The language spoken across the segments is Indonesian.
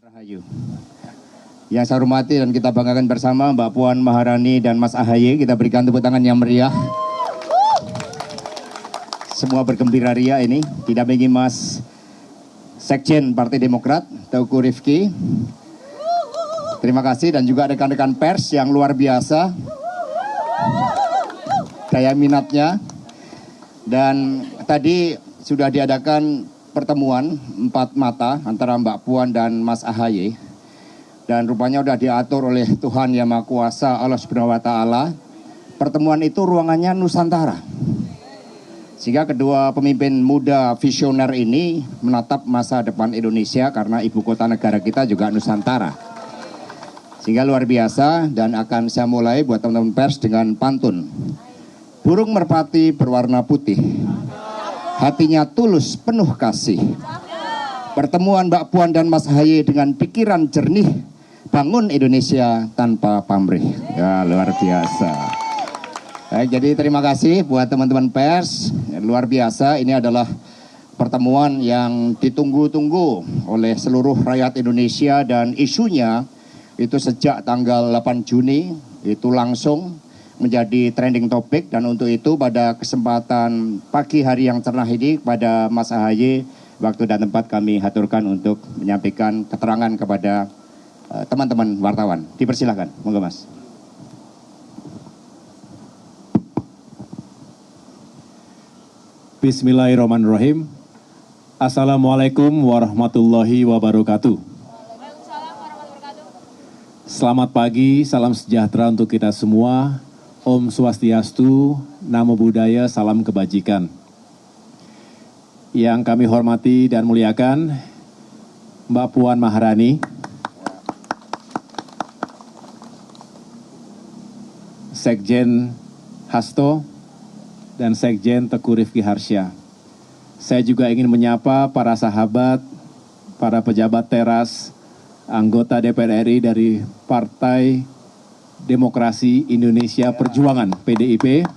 Rahayu. Yang saya hormati dan kita banggakan bersama Mbak Puan Maharani dan Mas Ahaye, kita berikan tepuk tangan yang meriah. Semua bergembira ria ini, didampingi Mas Sekjen Partai Demokrat, Teuku Rifki. Terima kasih, dan juga rekan-rekan pers yang luar biasa daya minatnya. Dan tadi sudah diadakan pertemuan 4 mata antara Mbak Puan dan Mas Ahaye. Dan rupanya sudah diatur oleh Tuhan Yang Maha Kuasa, Allah Subhanahu wa Ta'ala. Pertemuan itu ruangannya Nusantara. Sehingga kedua pemimpin muda visioner ini menatap masa depan Indonesia, karena ibu kota negara kita juga Nusantara. Sehingga luar biasa, dan akan saya mulai buat teman-teman pers dengan pantun. Burung merpati berwarna putih, hatinya tulus penuh kasih. Pertemuan Mbak Puan dan Mas Ahaye dengan pikiran jernih, bangun Indonesia tanpa pamrih. Ya, luar biasa. Baik, jadi terima kasih buat teman-teman pers. Luar biasa, ini adalah pertemuan yang ditunggu-tunggu oleh seluruh rakyat Indonesia, dan isunya itu sejak tanggal 8 Juni itu langsung menjadi trending topik. Dan untuk itu pada kesempatan pagi hari yang cerah ini, pada Mas Ahaye, waktu dan tempat kami haturkan untuk menyampaikan keterangan kepada teman-teman wartawan. Dipersilahkan, monggo Mas. Bismillahirrahmanirrahim. Assalamualaikum warahmatullahi wabarakatuh. Selamat pagi, salam sejahtera untuk kita semua. Om Swastiastu, Namo Buddhaya, salam kebajikan. Yang kami hormati dan muliakan Mbak Puan Maharani, Sekjen Hasto, dan Sekjen Teuku Rifki Harsha. Saya juga ingin menyapa para sahabat, para pejabat teras, anggota DPR RI dari Partai Demokrasi Indonesia Perjuangan, PDIP,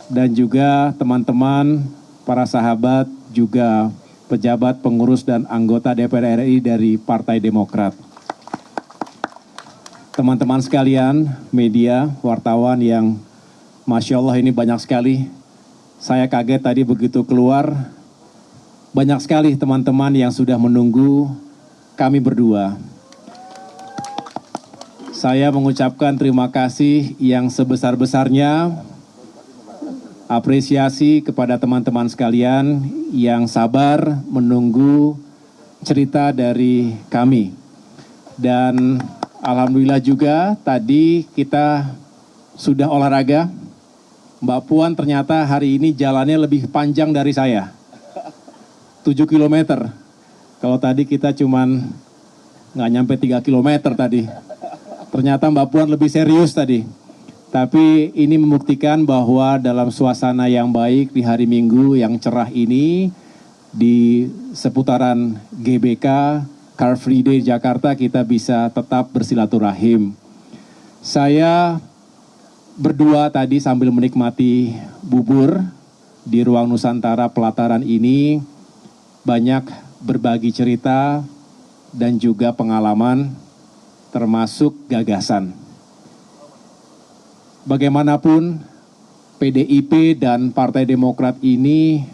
dan juga teman-teman, para sahabat, juga pejabat, pengurus, dan anggota DPR RI dari Partai Demokrat. Teman-teman sekalian, media, wartawan yang Masya Allah ini banyak sekali. Saya kaget tadi begitu keluar, banyak sekali teman-teman yang sudah menunggu kami berdua. Saya mengucapkan terima kasih yang sebesar-besarnya, apresiasi kepada teman-teman sekalian yang sabar menunggu cerita dari kami. Dan alhamdulillah juga tadi kita sudah olahraga. Mbak Puan ternyata hari ini jalannya lebih panjang dari saya, 7 km. Kalau tadi kita cuman nggak nyampe 3 km tadi. Ternyata Mbak Puan lebih serius tadi. Tapi ini membuktikan bahwa dalam suasana yang baik di hari Minggu yang cerah ini, di seputaran GBK, Car Free Day Jakarta, kita bisa tetap bersilaturahim. Saya berdua tadi sambil menikmati bubur di ruang Nusantara Pelataran ini, banyak berbagi cerita dan juga pengalaman, termasuk gagasan. Bagaimanapun, PDIP dan Partai Demokrat ini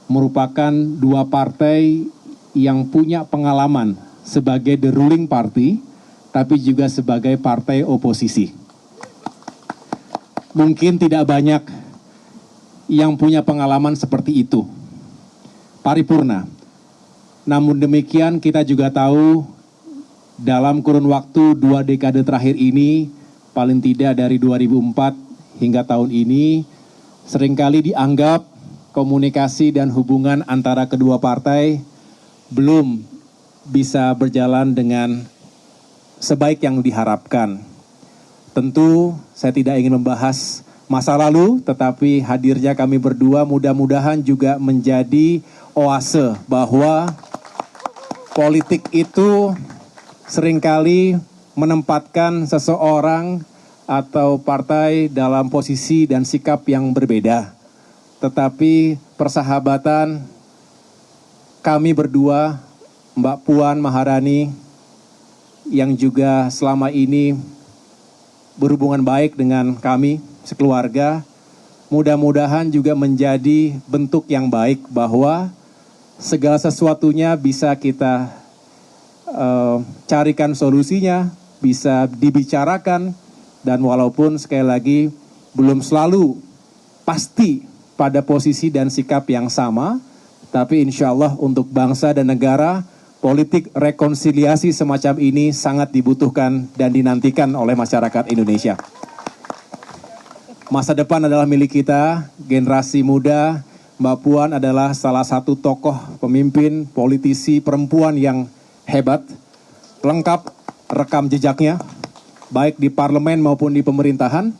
merupakan dua partai yang punya pengalaman sebagai the ruling party, tapi juga sebagai partai oposisi. Mungkin tidak banyak yang punya pengalaman seperti itu, paripurna. Namun demikian kita juga tahu dalam kurun waktu 2 dekade terakhir ini, paling tidak dari 2004 hingga tahun ini, seringkali dianggap komunikasi dan hubungan antara kedua partai belum bisa berjalan dengan sebaik yang diharapkan. Tentu saya tidak ingin membahas masa lalu, tetapi hadirnya kami berdua mudah-mudahan juga menjadi oase bahwa politik itu seringkali menempatkan seseorang atau partai dalam posisi dan sikap yang berbeda. Tetapi persahabatan kami berdua Mbak Puan Maharani yang juga selama ini berhubungan baik dengan kami sekeluarga, mudah-mudahan juga menjadi bentuk yang baik bahwa segala sesuatunya bisa kita carikan solusinya, bisa dibicarakan, dan walaupun sekali lagi belum selalu pasti pada posisi dan sikap yang sama, tapi insya Allah untuk bangsa dan negara, politik rekonsiliasi semacam ini sangat dibutuhkan dan dinantikan oleh masyarakat Indonesia. Masa depan adalah milik kita, generasi muda. Mbak Puan adalah salah satu tokoh pemimpin, politisi perempuan yang hebat, lengkap rekam jejaknya, baik di parlemen maupun di pemerintahan.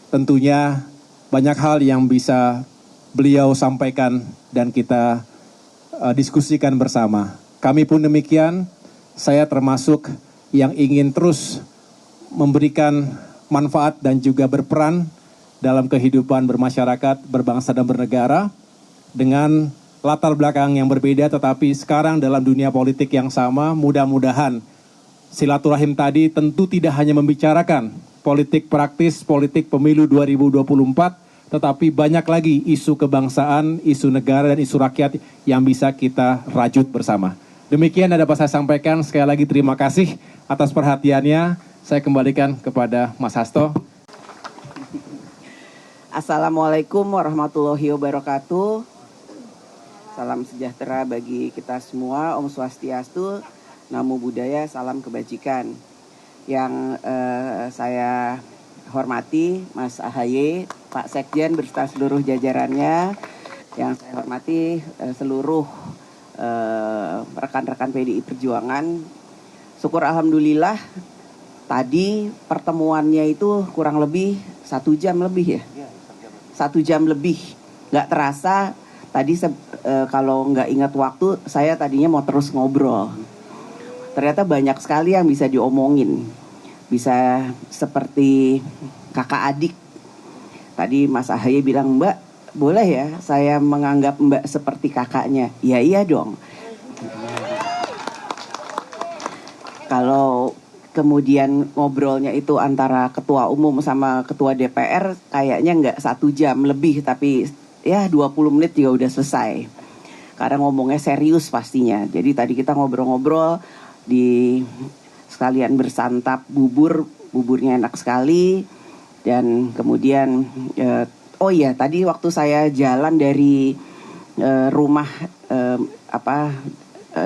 Tentunya banyak hal yang bisa beliau sampaikan dan kita diskusikan bersama. Kami pun demikian, saya termasuk yang ingin terus memberikan manfaat dan juga berperan dalam kehidupan bermasyarakat, berbangsa dan bernegara dengan latar belakang yang berbeda, tetapi sekarang dalam dunia politik yang sama. Mudah-mudahan silaturahim tadi tentu tidak hanya membicarakan politik praktis, politik pemilu 2024, tetapi banyak lagi isu kebangsaan, isu negara, dan isu rakyat yang bisa kita rajut bersama. Demikian yang dapat saya sampaikan. Sekali lagi terima kasih atas perhatiannya. Saya kembalikan kepada Mas Hasto. Assalamualaikum warahmatullahi wabarakatuh. Salam sejahtera bagi kita semua. Om Swastiastu, Namo Buddhaya, salam kebajikan. Yang saya hormati Mas AHY, Pak Sekjen beserta seluruh jajarannya. Yang saya hormati seluruh rekan-rekan PDI Perjuangan. Syukur alhamdulillah tadi pertemuannya itu kurang lebih 1 jam lebih ya. 1 jam lebih, nggak terasa. Tadi kalau nggak ingat waktu, saya tadinya mau terus ngobrol. Ternyata banyak sekali yang bisa diomongin. Bisa seperti kakak adik. Tadi Mas AHY bilang, Mbak, boleh ya saya menganggap Mbak seperti kakaknya? Ya iya dong. Kalau kemudian ngobrolnya itu antara ketua umum sama ketua DPR, kayaknya nggak 1 jam lebih, tapi ya 20 menit juga udah selesai. Karena ngomongnya serius pastinya. Jadi tadi kita ngobrol-ngobrol, di sekalian bersantap buburnya enak sekali. Dan kemudian, oh iya tadi waktu saya jalan dari rumah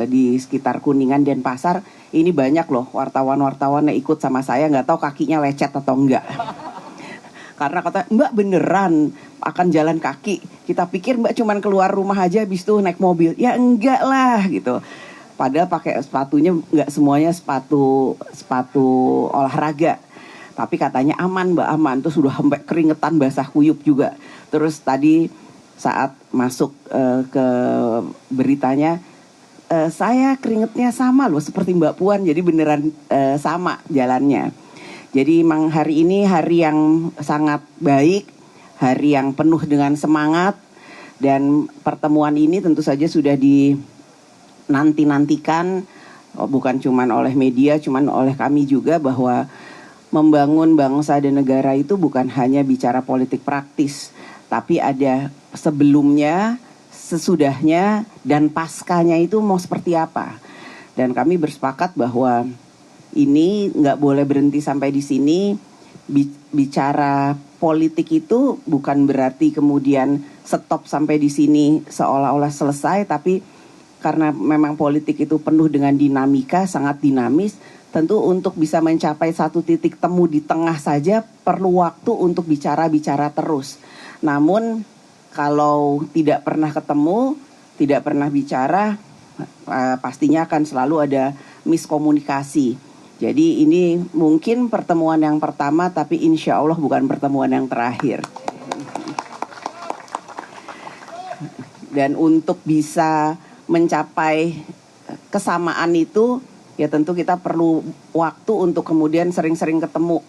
di sekitar Kuningan dan Pasar, ini banyak loh wartawan-wartawan yang ikut sama saya, nggak tahu kakinya lecet atau enggak. Karena kata, Mbak beneran akan jalan kaki. Kita pikir Mbak cuman keluar rumah aja habis itu naik mobil. Ya enggak lah gitu. Padahal pakai sepatunya nggak semuanya sepatu olahraga. Tapi katanya aman Mbak, aman. Terus sudah sampai keringetan basah kuyup juga. Terus tadi saat masuk ke beritanya, saya keringetnya sama loh seperti Mbak Puan. Jadi beneran sama jalannya. Jadi memang hari ini hari yang sangat baik, hari yang penuh dengan semangat, dan pertemuan ini tentu saja sudah dinanti-nantikan, bukan cuma oleh media, cuma oleh kami juga, bahwa membangun bangsa dan negara itu bukan hanya bicara politik praktis, tapi ada sebelumnya, sesudahnya, dan paskanya itu mau seperti apa. Dan kami bersepakat bahwa ini nggak boleh berhenti sampai di sini. Bicara politik itu bukan berarti kemudian stop sampai di sini seolah-olah selesai, tapi karena memang politik itu penuh dengan dinamika, sangat dinamis. Tentu untuk bisa mencapai satu titik temu di tengah saja perlu waktu untuk bicara-bicara terus. Namun kalau tidak pernah ketemu, tidak pernah bicara, pastinya akan selalu ada miskomunikasi. Jadi ini mungkin pertemuan yang pertama, tapi insya Allah bukan pertemuan yang terakhir. Dan untuk bisa mencapai kesamaan itu, ya tentu kita perlu waktu untuk kemudian sering-sering ketemu.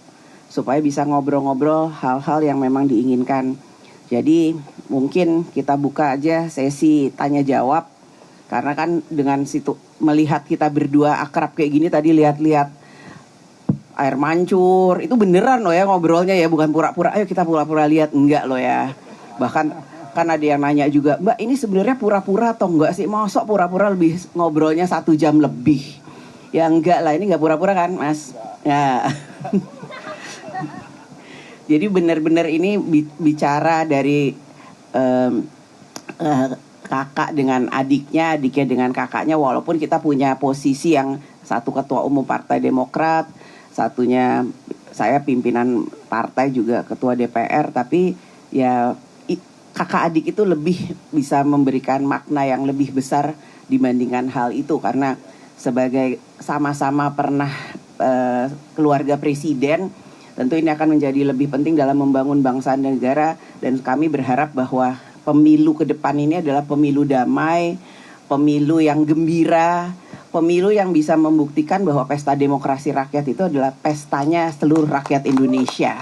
Supaya bisa ngobrol-ngobrol hal-hal yang memang diinginkan. Jadi mungkin kita buka aja sesi tanya jawab. Karena kan dengan situ melihat kita berdua akrab kayak gini tadi, lihat-lihat air mancur, itu beneran loh ya ngobrolnya ya, bukan pura-pura, ayo kita pura-pura lihat, enggak loh ya. Bahkan kan ada yang nanya juga, Mbak ini sebenarnya pura-pura atau enggak sih? Mosok pura-pura lebih ngobrolnya 1 jam lebih? Ya enggak lah, ini enggak pura-pura kan Mas? Ya. Jadi benar-benar ini bicara dari kakak dengan adiknya, adiknya dengan kakaknya, walaupun kita punya posisi yang satu ketua umum Partai Demokrat, satunya saya pimpinan partai juga ketua DPR, tapi ya kakak adik itu lebih bisa memberikan makna yang lebih besar dibandingkan hal itu, karena sebagai sama-sama pernah keluarga presiden, tentu ini akan menjadi lebih penting dalam membangun bangsa dan negara, dan kami berharap bahwa pemilu ke depan ini adalah pemilu damai, pemilu yang gembira, pemilu yang bisa membuktikan bahwa pesta demokrasi rakyat itu adalah pestanya seluruh rakyat Indonesia.